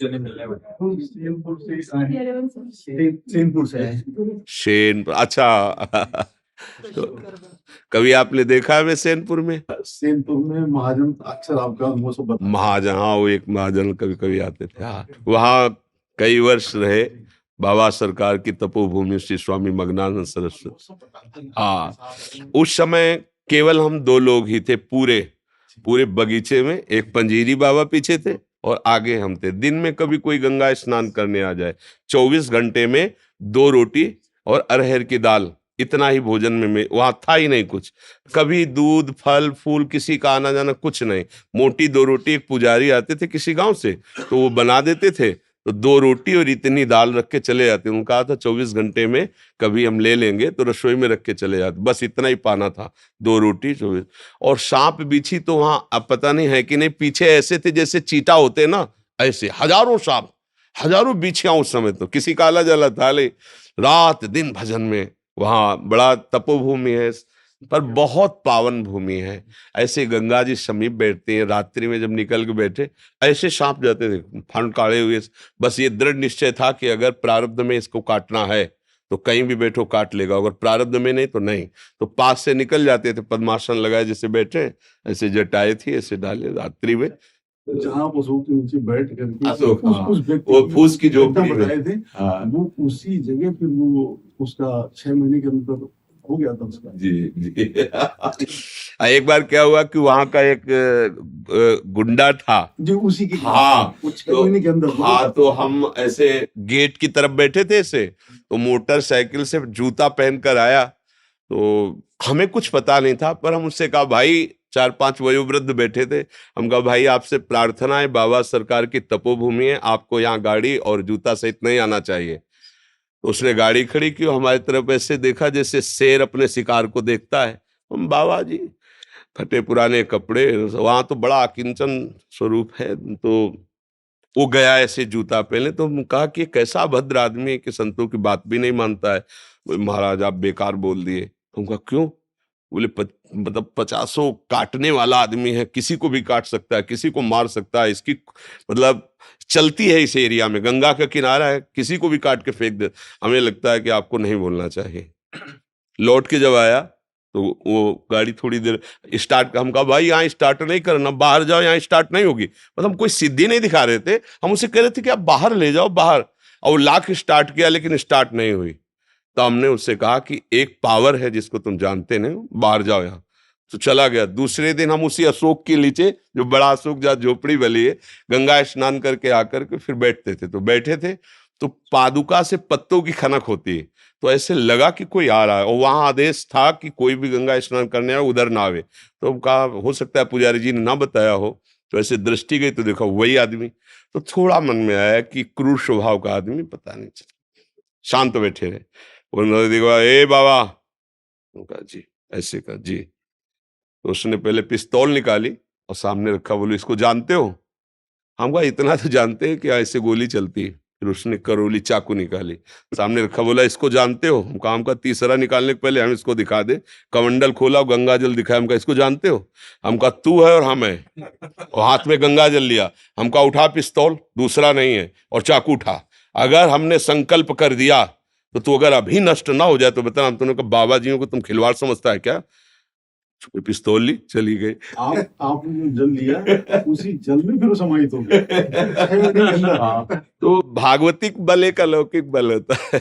सेनपुर सेनपुर से है। सेनपुर, अच्छा। तो कभी आपने देखा है वे सेनपुर में? सेनपुर में महाजन अक्सर आपका वो सब बता। महाजन, हाँ, वो एक महाजन कभी कभी आते थे। हाँ, वहाँ कई वर्ष रहे बाबा सरकार की तपोभूमि श्री स्वामी मगनानंद सरस्वती। हाँ, उस समय केवल हम दो लोग ही थे पूरे पूरे बगीचे में। एक पंजीरी बाबा पीछे थे और आगे हम थे। दिन में कभी कोई गंगा स्नान करने आ जाए, 24 घंटे में 2 रोटी और अरहर की दाल, इतना ही भोजन में वहां था ही नहीं कुछ। कभी दूध फल फूल किसी का आना जाना कुछ नहीं। मोटी 2 रोटी, एक पुजारी आते थे किसी गांव से तो वो बना देते थे, तो 2 रोटी और इतनी दाल रख के चले जाते। उन्होंने कहा था 24 घंटे में कभी हम ले लेंगे तो रसोई में रख के चले जाते, बस इतना ही पाना था, 2 रोटी 24। और सांप बिच्छी तो वहां अब पता नहीं है कि नहीं, पीछे ऐसे थे जैसे चीता होते ना, ऐसे हजारों सांप, हजारों बिच्छियां। उस समय तो किसी का आला जला था, ले रात दिन भजन में। वहाँ बड़ा तपोभूमि है पर बहुत पावन भूमि है। ऐसे गंगा जी समीप बैठते हैं, रात्रि में जब निकल के बैठे ऐसे सांप जाते थे फन काढ़े हुए। बस ये दृढ़ निश्चय था कि अगर प्रारब्ध में इसको काटना है तो कहीं भी बैठो काट लेगा, अगर प्रारब्ध में नहीं तो नहीं। तो पास से निकल जाते थे, पद्मासन लगाए जैसे बैठे, ऐसे जटाए थी, ऐसे डाले रात्रि में जहाँ पशु के नीचे बैठ करके तो वो फूस की झोपड़ी बताए थे। वो उसी जगह फिर वो उसका 6 महीने के अंदर हो गया था उसका। जी जी। एक बार क्या हुआ कि वहां का एक गुंडा था जो उसी की, हाँ, वो 6 महीने के अंदर। हाँ, तो हम ऐसे गेट की तरफ बैठे थे ऐसे, तो मोटरसाइकिल से जूता पहनकर आया। तो हमें कुछ पता नहीं था, पर हम उससे कहा, भाई 4-5 वयोवृद्ध बैठे थे, हम कहा भाई आपसे प्रार्थना है, बाबा सरकार की तपोभूमि है, आपको यहाँ गाड़ी और जूता सहित नहीं आना चाहिए। तो उसने गाड़ी खड़ी की, हमारी तरफ ऐसे देखा जैसे शेर अपने शिकार को देखता है। हम बाबा जी फटे पुराने कपड़े, वहां तो बड़ा अकिंचन स्वरूप है। तो वो गया ऐसे जूता पहने, तो हम कहा कि कैसा भद्र आदमी है कि संतों की बात भी नहीं मानता है। बोले महाराज आप बेकार बोल दिए। हम कहा क्यों? बोले मतलब 50 काटने वाला आदमी है, किसी को भी काट सकता है, किसी को मार सकता है, इसकी मतलब चलती है इस एरिया में, गंगा का किनारा है, किसी को भी काट के फेंक दे। हमें लगता है कि आपको नहीं बोलना चाहिए। लौट के जब आया तो वो गाड़ी थोड़ी देर स्टार्ट, हम कहा भाई यहाँ स्टार्ट नहीं करना, बाहर जाओ, यहाँ स्टार्ट नहीं होगी। मतलब हम कोई सिद्धि नहीं दिखा रहे थे, हम उसे कह रहे थे कि आप बाहर ले जाओ बाहर। और वो लाख स्टार्ट किया लेकिन स्टार्ट नहीं हुई। तो हमने उससे कहा कि एक पावर है जिसको तुम जानते नहीं, बाहर जाओ यहाँ। तो चला गया। दूसरे दिन हम उसी अशोक के नीचे, जो बड़ा अशोक जहाँ झोपड़ी वाली है, गंगा स्नान करके आकर के फिर बैठते थे। तो बैठे थे तो पादुका से पत्तों की खनक होती है, तो ऐसे लगा कि कोई आ रहा है, और वहां आदेश था कि कोई भी गंगा स्नान करने आए उधर ना आवे। तो हम कहा हो सकता है पुजारी जी ने ना बताया हो। तो ऐसे दृष्टि गई तो देखा वही आदमी। तो थोड़ा मन में आया कि क्रूर स्वभाव का आदमी, पता नहीं चला। शांत बैठे रहे। उन्होंने देखा, ए बाबा, कहा जी, ऐसे कहा जी। तो उसने पहले पिस्तौल निकाली और सामने रखा, बोले इसको जानते हो? हम कहा इतना तो जानते हैं कि ऐसे गोली चलती है। फिर उसने करोली चाकू निकाली, सामने रखा, बोला इसको जानते हो? हम कहा तीसरा निकालने के पहले हम इसको दिखा दे। कमंडल खोला और गंगा जल दिखाया। हम कहा इसको जानते हो? हम कहा तू है और हम है, और हाथ में गंगा जल लिया। हम कहा उठा पिस्तौल, दूसरा नहीं है, और चाकू उठा। अगर हमने संकल्प कर दिया तो तू अगर अभी नष्ट ना हो जाए तो बता। हम तुमने कहा बाबा जियों को तुम खिलवाड़ समझता है क्या? पिस्तौल ली, चली गई। आपने जल लिया, उसी जल में फिर वो समाहित हो गया। तो भागवतिक बल एक अलौकिक बल होता है।